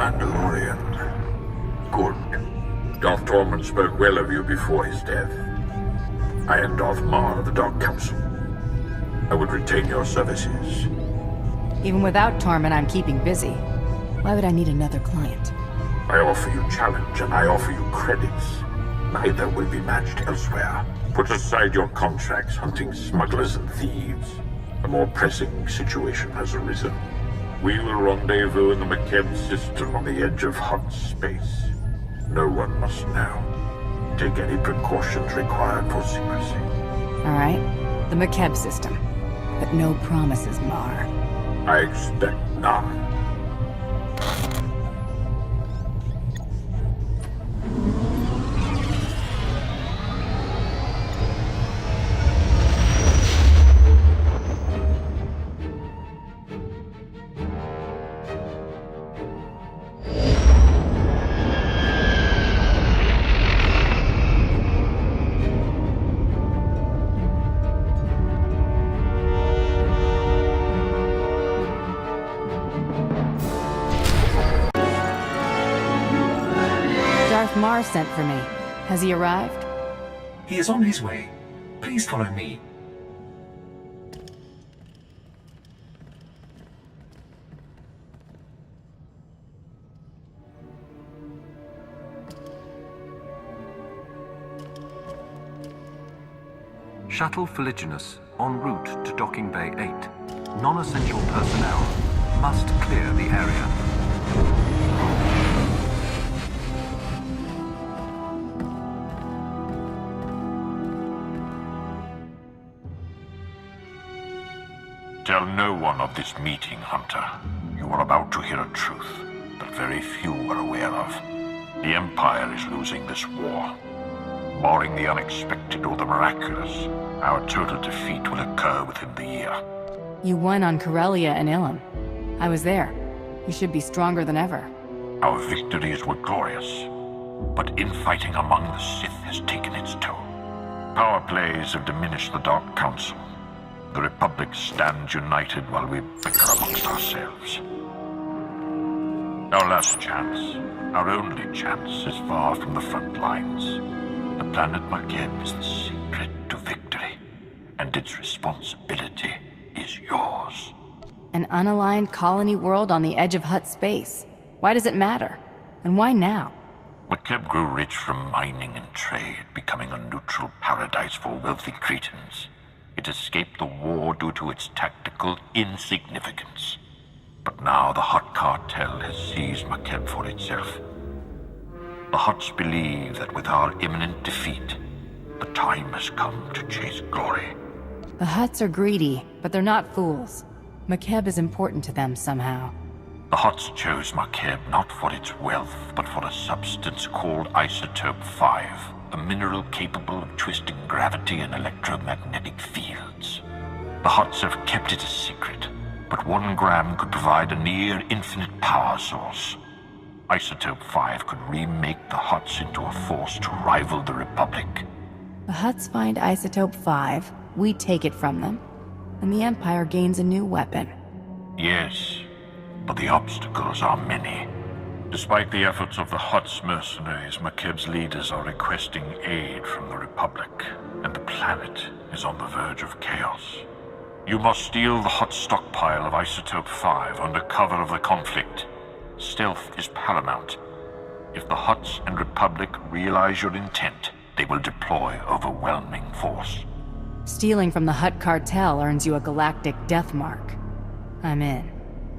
Mandalorian. Good. Darth Tormund spoke well of you before his death. I am Darth Marr of the Dark Council. I would retain your services. Even without Tormund, I'm keeping busy. Why would I need another client? I offer you challenge and I offer you credits. Neither will be matched elsewhere. Put aside your contracts hunting smugglers and thieves. A more pressing situation has arisen. We will rendezvous in the Makeb system on the edge of Hutt space. No one must know. Take any precautions required for secrecy. Alright, the Makeb system. But no promises, Marr. I expect none. Marr sent for me. Has he arrived? He is on his way. Please follow me. Shuttle Fuliginous en route to Docking Bay 8. Non-essential personnel must clear the area. Tell no one of this meeting, Hunter. You are about to hear a truth that very few are aware of. The Empire is losing this war. Barring the unexpected or the miraculous, our total defeat will occur within the year. You won on Corellia and Ilum. I was there. You should be stronger than ever. Our victories were glorious, but infighting among the Sith has taken its toll. Power plays have diminished the Dark Council. The Republic stands united while we bicker amongst ourselves. Our last chance, our only chance, is far from the front lines. The planet Makeb is the secret to victory, and its responsibility is yours. An unaligned colony world on the edge of Hutt space. Why does it matter? And why now? Makeb grew rich from mining and trade, becoming a neutral paradise for wealthy Cretans. It escaped the war due to its tactical insignificance. But now the Hutt cartel has seized Makeb for itself. The Hutts believe that with our imminent defeat, the time has come to chase glory. The Hutts are greedy, but they're not fools. Makeb is important to them somehow. The Hutts chose Makeb not for its wealth, but for a substance called Isotope 5. A mineral capable of twisting gravity and electromagnetic fields. The Hutts have kept it a secret, but 1 gram could provide a near-infinite power source. Isotope 5 could remake the Hutts into a force to rival the Republic. The Hutts find Isotope 5, we take it from them, and the Empire gains a new weapon. Yes, but the obstacles are many. Despite the efforts of the Hutt's mercenaries, Makeb's leaders are requesting aid from the Republic, and the planet is on the verge of chaos. You must steal the Hutt stockpile of Isotope 5 under cover of the conflict. Stealth is paramount. If the Hutts and Republic realize your intent, they will deploy overwhelming force. Stealing from the Hutt cartel earns you a galactic death mark. I'm in.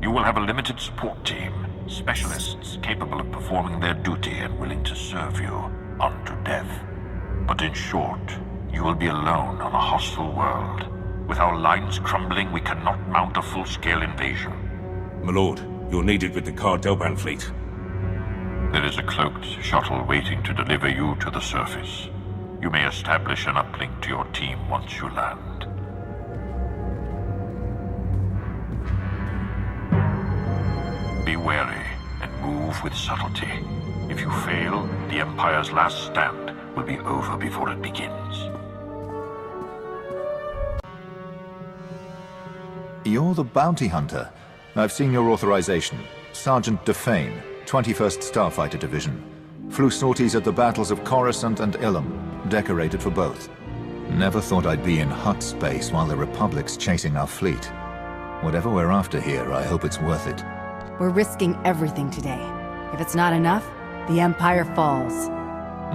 You will have a limited support team. Specialists capable of performing their duty and willing to serve you unto death. But in short, you will be alone on a hostile world. With our lines crumbling, we cannot mount a full-scale invasion. My lord, you're needed with the Cardoban fleet. There is a cloaked shuttle waiting to deliver you to the surface. You may establish an uplink to your team once you land. Be wary and move with subtlety. If you fail, the Empire's last stand will be over before it begins. You're the bounty hunter. I've seen your authorization. Sergeant Defane, 21st Starfighter Division. Flew sorties at the battles of Coruscant and Ilum, decorated for both. Never thought I'd be in Hutt space while the Republic's chasing our fleet. Whatever we're after here, I hope it's worth it. We're risking everything today. If it's not enough, the Empire falls.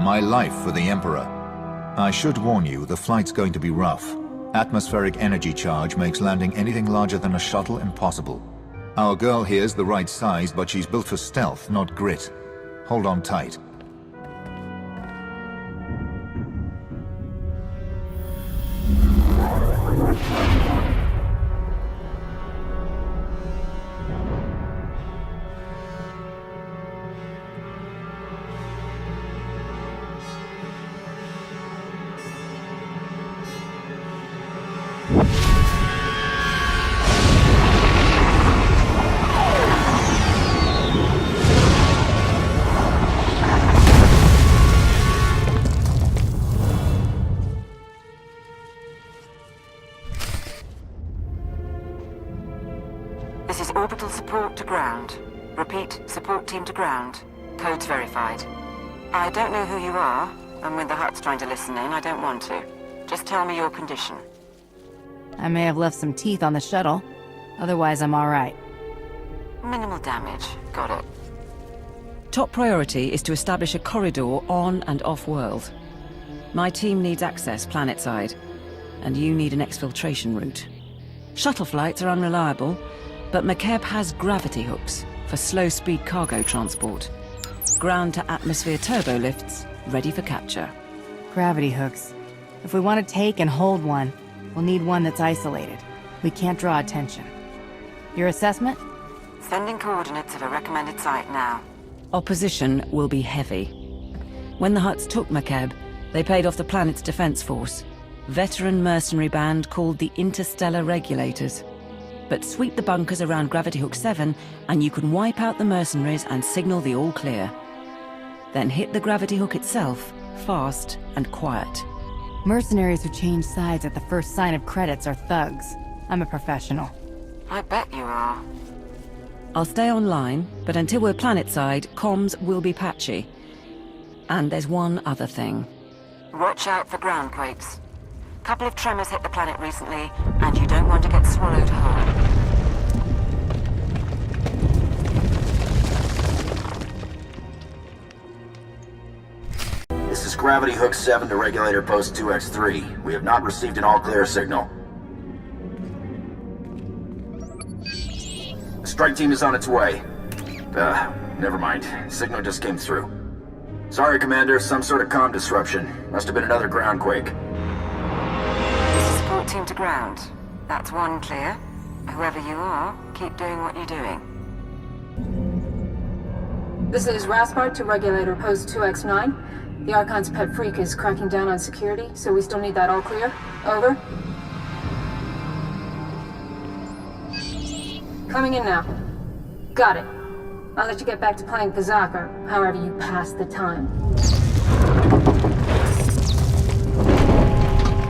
My life for the Emperor. I should warn you, the flight's going to be rough. Atmospheric energy charge makes landing anything larger than a shuttle impossible. Our girl here's the right size, but she's built for stealth, not grit. Hold on tight. This is orbital support to ground. Repeat, support team to ground. Codes verified. I don't know who you are, and when the Hutt's trying to listen in, I don't want to. Just tell me your condition. I may have left some teeth on the shuttle. Otherwise, I'm alright. Minimal damage. Got it. Top priority is to establish a corridor on and off-world. My team needs access planet-side, and you need an exfiltration route. Shuttle flights are unreliable, but Makeb has gravity hooks for slow-speed cargo transport. Ground-to-atmosphere turbo lifts, ready for capture. Gravity hooks. If we want to take and hold one, we'll need one that's isolated. We can't draw attention. Your assessment? Sending coordinates of a recommended site now. Opposition will be heavy. When the Hutts took Makeb, they paid off the planet's defense force. Veteran mercenary band called the Interstellar Regulators. But sweep the bunkers around Gravity Hook 7, and you can wipe out the mercenaries and signal the all clear. Then hit the Gravity Hook itself, fast and quiet. Mercenaries who change sides at the first sign of credits are thugs. I'm a professional. I bet you are. I'll stay online, but until we're planet-side, comms will be patchy. And there's one other thing. Watch out for ground quakes. Couple of tremors hit the planet recently, and you don't want to get swallowed whole. This is Gravity Hook 7 to Regulator Post 2X3. We have not received an all-clear signal. The strike team is on its way. Never mind. Signal just came through. Sorry, Commander, some sort of comm disruption. Must have been another ground quake. Support team to ground. That's one clear. Whoever you are, keep doing what you're doing. This is Raspart to Regulator Post 2X9. The Archon's pet freak is cracking down on security, so we still need that all clear. Over. Coming in now. Got it. I'll let you get back to playing Kazak, or however you pass the time.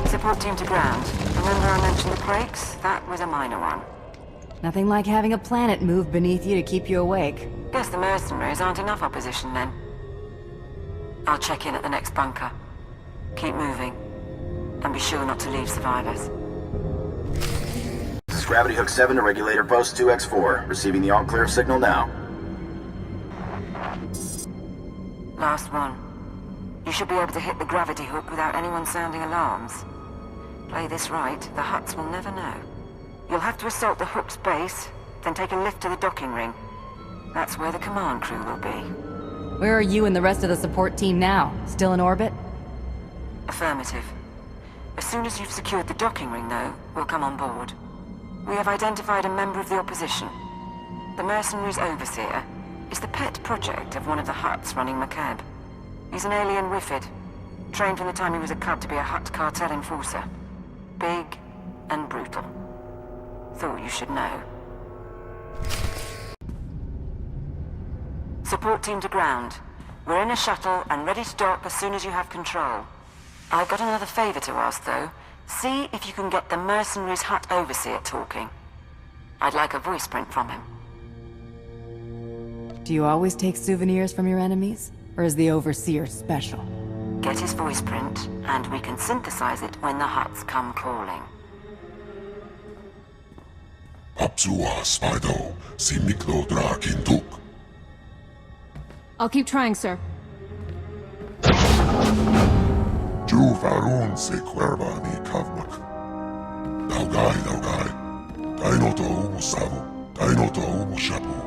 Support team to ground. Remember I mentioned the quakes? That was a minor one. Nothing like having a planet move beneath you to keep you awake. Guess the mercenaries aren't enough opposition then. I'll check in at the next bunker. Keep moving. And be sure not to leave survivors. This is Gravity Hook 7 to Regulator Post 2X4. Receiving the all-clear signal now. Last one. You should be able to hit the gravity hook without anyone sounding alarms. Play this right, the Hutts will never know. You'll have to assault the hook's base, then take a lift to the docking ring. That's where the command crew will be. Where are you and the rest of the support team now? Still in orbit? Affirmative. As soon as you've secured the docking ring, though, we'll come on board. We have identified a member of the opposition. The mercenaries' overseer is the pet project of one of the Hutts running Makeb. He's an alien Wifid, trained from the time he was a cub to be a Hutt cartel enforcer. Big and brutal. Thought you should know. Support team to ground. We're in a shuttle and ready to dock as soon as you have control. I've got another favor to ask, though. See if you can get the mercenaries' Hutt overseer talking. I'd like a voice print from him. Do you always take souvenirs from your enemies? Or is the Overseer special? Get his voice print, and we can synthesize it when the Hutts come calling. Apsua Spido, Simiklo Drakintuk. I'll keep trying, sir. Juvarun se Quervani Kavmak. Daugai. Dainoto Umusavu, Dainoto Umushapu.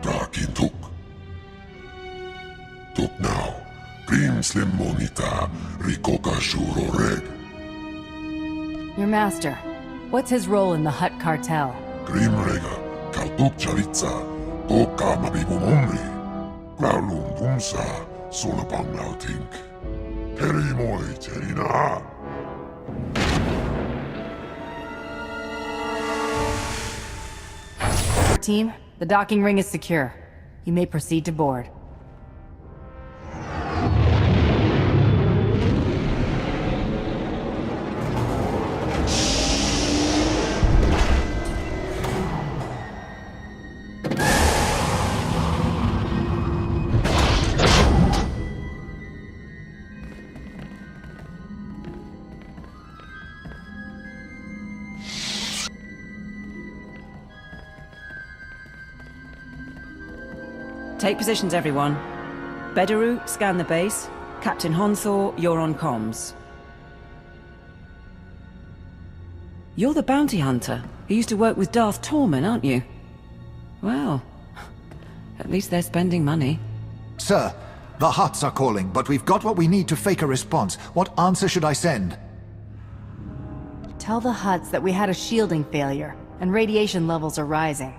Drakintuk. Tuk now. Grim Slim Monita, Rikoka Shuro Reg. Your master. What's his role in the Hutt cartel? Grim Rega, Kaltuk Charitza, Toka Mabibum Umri. Graulum Bumsa, Solapang Lautink. Teri Moi Terina. Team, the docking ring is secure. You may proceed to board. Take positions, everyone. Bedaru, scan the base. Captain Honthor, you're on comms. You're the bounty hunter who used to work with Darth Torman, aren't you? Well, at least they're spending money. Sir, the Hutts are calling, but we've got what we need to fake a response. What answer should I send? Tell the Hutts that we had a shielding failure, and radiation levels are rising.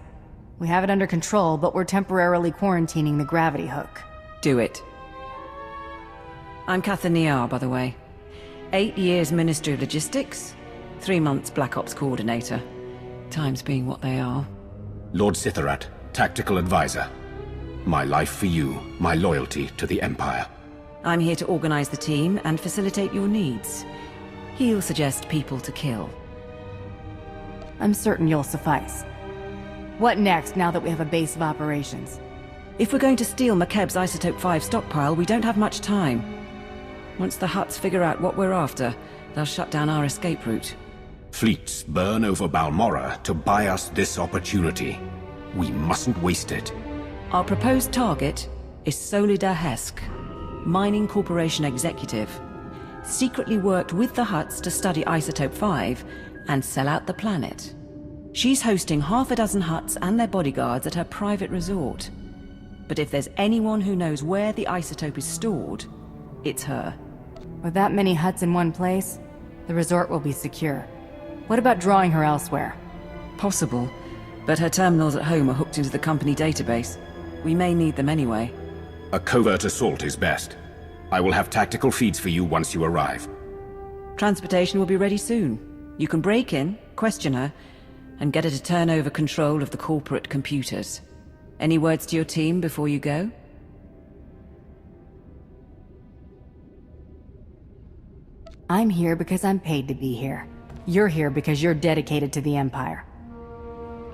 We have it under control, but we're temporarily quarantining the gravity hook. Do it. I'm Kathaniar, by the way. 8 years Ministry of Logistics, 3 months Black Ops Coordinator. Times being what they are. Lord Sitharat, Tactical Advisor. My life for you, my loyalty to the Empire. I'm here to organize the team and facilitate your needs. He'll suggest people to kill. I'm certain you'll suffice. What next, now that we have a base of operations? If we're going to steal Makeb's Isotope 5 stockpile, we don't have much time. Once the Hutts figure out what we're after, they'll shut down our escape route. Fleets burn over Balmorra to buy us this opportunity. We mustn't waste it. Our proposed target is Solida Hesk, Mining Corporation executive. Secretly worked with the Hutts to study Isotope 5 and sell out the planet. She's hosting half a dozen Hutts and their bodyguards at her private resort. But if there's anyone who knows where the isotope is stored, it's her. With that many Hutts in one place, the resort will be secure. What about drawing her elsewhere? Possible, but her terminals at home are hooked into the company database. We may need them anyway. A covert assault is best. I will have tactical feeds for you once you arrive. Transportation will be ready soon. You can break in, question her, and get her to turn over control of the corporate computers. Any words to your team before you go? I'm here because I'm paid to be here. You're here because you're dedicated to the Empire.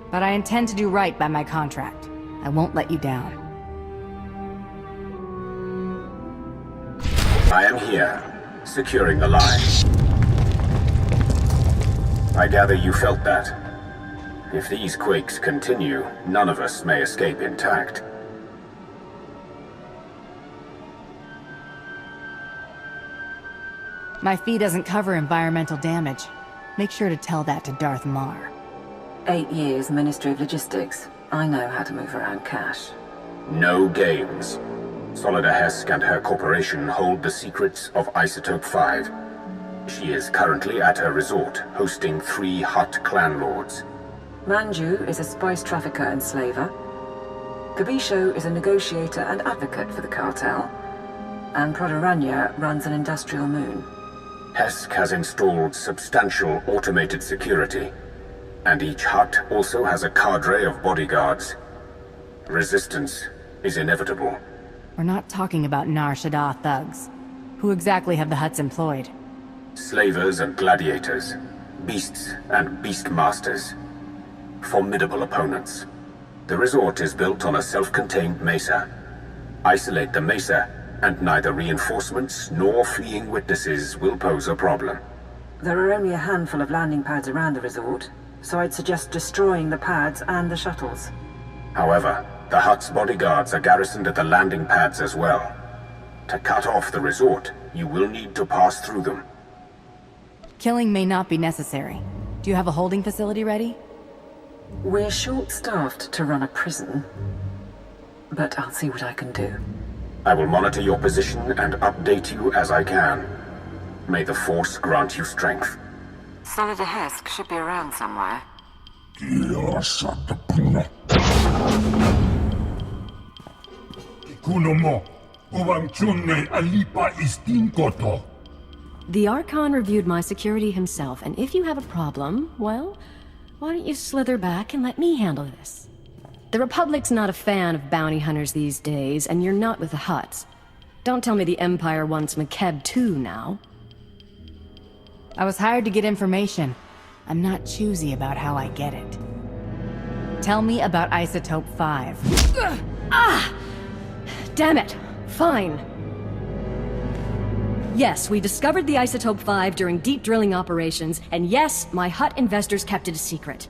But I intend to do right by my contract. I won't let you down. I am here, securing the line. I gather you felt that. If these quakes continue, none of us may escape intact. My fee doesn't cover environmental damage. Make sure to tell that to Darth Marr. 8 years Ministry of Logistics. I know how to move around cash. No games. Solida Hesk and her corporation hold the secrets of Isotope 5. She is currently at her resort, hosting 3 Hutt clan lords. Manju is a spice trafficker and slaver. Kabisho is a negotiator and advocate for the cartel. And Prodoranya runs an industrial moon. Hesk has installed substantial automated security, and each Hutt also has a cadre of bodyguards. Resistance is inevitable. We're not talking about Nar Shaddaa thugs. Who exactly have the Hutts employed? Slavers and gladiators, beasts and beastmasters. Formidable opponents. The resort is built on a self-contained mesa. Isolate the mesa, and neither reinforcements nor fleeing witnesses will pose a problem. There are only a handful of landing pads around the resort, so I'd suggest destroying the pads and the shuttles. However, the Hutt's bodyguards are garrisoned at the landing pads as well. To cut off the resort, you will need to pass through them. Killing may not be necessary. Do you have a holding facility ready? We're short-staffed to run a prison, but I'll see what I can do. I will monitor your position and update you as I can. May the Force grant you strength. SWTOR Hesk should be around somewhere. The Archon reviewed my security himself, and if you have a problem, well, why don't you slither back and let me handle this? The Republic's not a fan of bounty hunters these days, and you're not with the Hutts. Don't tell me the Empire wants Makeb too now. I was hired to get information. I'm not choosy about how I get it. Tell me about Isotope 5. Damn it! Fine. Yes, we discovered the Isotope 5 during deep drilling operations, and yes, my Hutt investors kept it a secret.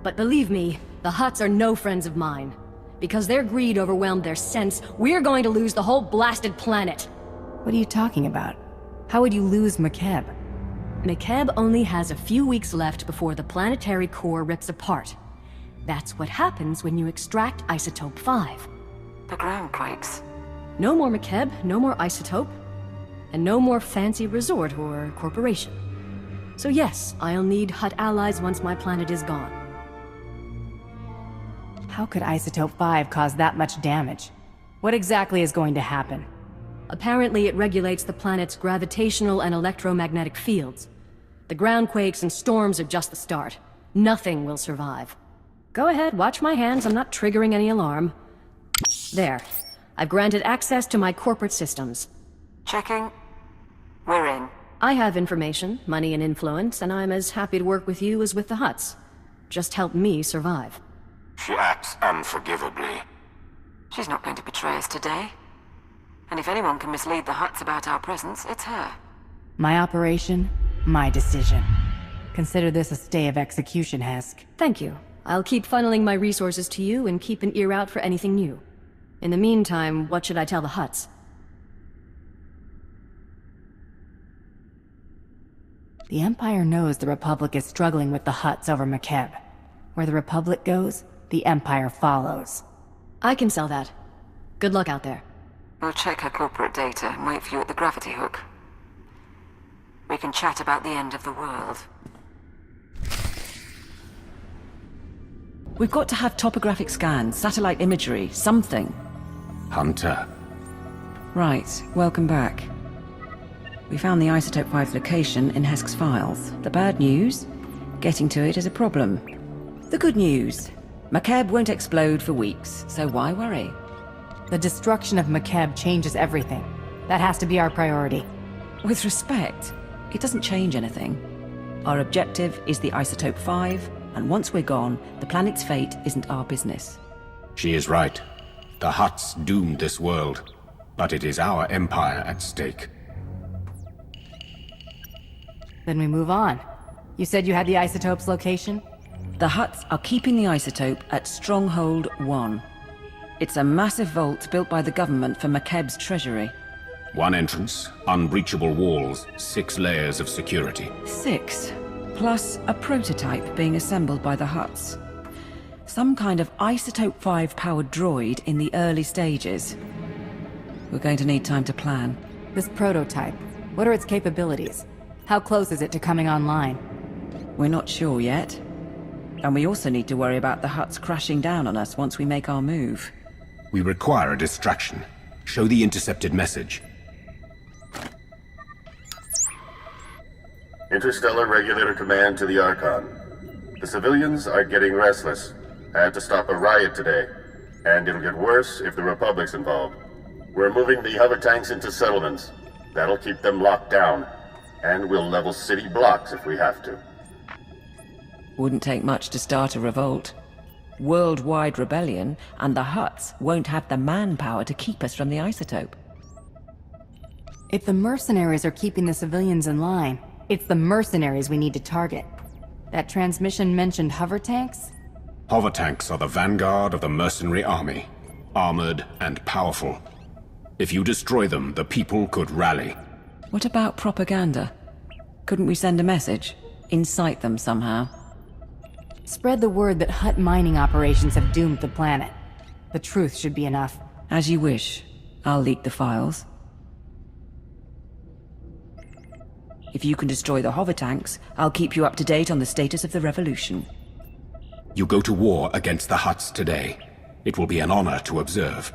But believe me, the Hutts are no friends of mine. Because their greed overwhelmed their sense, we're going to lose the whole blasted planet. What are you talking about? How would you lose Makeb? Makeb only has a few weeks left before the planetary core rips apart. That's what happens when you extract Isotope 5. The ground quakes. No more Makeb, no more Isotope, and no more fancy resort or corporation. So yes, I'll need Hutt allies once my planet is gone. How could Isotope 5 cause that much damage? What exactly is going to happen? Apparently it regulates the planet's gravitational and electromagnetic fields. The groundquakes and storms are just the start. Nothing will survive. Go ahead, watch my hands, I'm not triggering any alarm. There. I've granted access to my corporate systems. Checking. We're in. I have information, money and influence, and I'm as happy to work with you as with the Hutts. Just help me survive. She acts unforgivably. She's not going to betray us today. And if anyone can mislead the Hutts about our presence, it's her. My operation, my decision. Consider this a stay of execution, Hesk. Thank you. I'll keep funneling my resources to you and keep an ear out for anything new. In the meantime, what should I tell the Hutts? The Empire knows the Republic is struggling with the Hutts over Makeb. Where the Republic goes, the Empire follows. I can sell that. Good luck out there. We'll check her corporate data and wait for you at the gravity hook. We can chat about the end of the world. We've got to have topographic scans, satellite imagery, something. Hunter. Right, welcome back. We found the Isotope 5's location in Hesk's files. The bad news? Getting to it is a problem. The good news? Makeb won't explode for weeks, so why worry? The destruction of Makeb changes everything. That has to be our priority. With respect, it doesn't change anything. Our objective is the Isotope 5, and once we're gone, the planet's fate isn't our business. She is right. The Hutts doomed this world, but it is our empire at stake. Then we move on. You said you had the Isotope's location? The Hutts are keeping the isotope at Stronghold 1. It's a massive vault built by the government for Makeb's treasury. One entrance, unbreachable walls, 6 layers of security. 6, plus a prototype being assembled by the Hutts. Some kind of Isotope 5-powered droid in the early stages. We're going to need time to plan. This prototype, what are its capabilities? How close is it to coming online? We're not sure yet. And we also need to worry about the Hutts crashing down on us once we make our move. We require a distraction. Show the intercepted message. Interstellar Regulator Command to the Archon. The civilians are getting restless. I had to stop a riot today. And it'll get worse if the Republic's involved. We're moving the hover tanks into settlements. That'll keep them locked down. And we'll level city blocks if we have to. Wouldn't take much to start a revolt. Worldwide rebellion, and the Hutts won't have the manpower to keep us from the isotope. If the mercenaries are keeping the civilians in line, it's the mercenaries we need to target. That transmission mentioned hover tanks? Hover tanks are the vanguard of the mercenary army. Armored and powerful. If you destroy them, the people could rally. What about propaganda? Couldn't we send a message? Incite them somehow? Spread the word that Hutt mining operations have doomed the planet. The truth should be enough. As you wish. I'll leak the files. If you can destroy the hover tanks, I'll keep you up to date on the status of the revolution. You go to war against the Hutts today. It will be an honor to observe.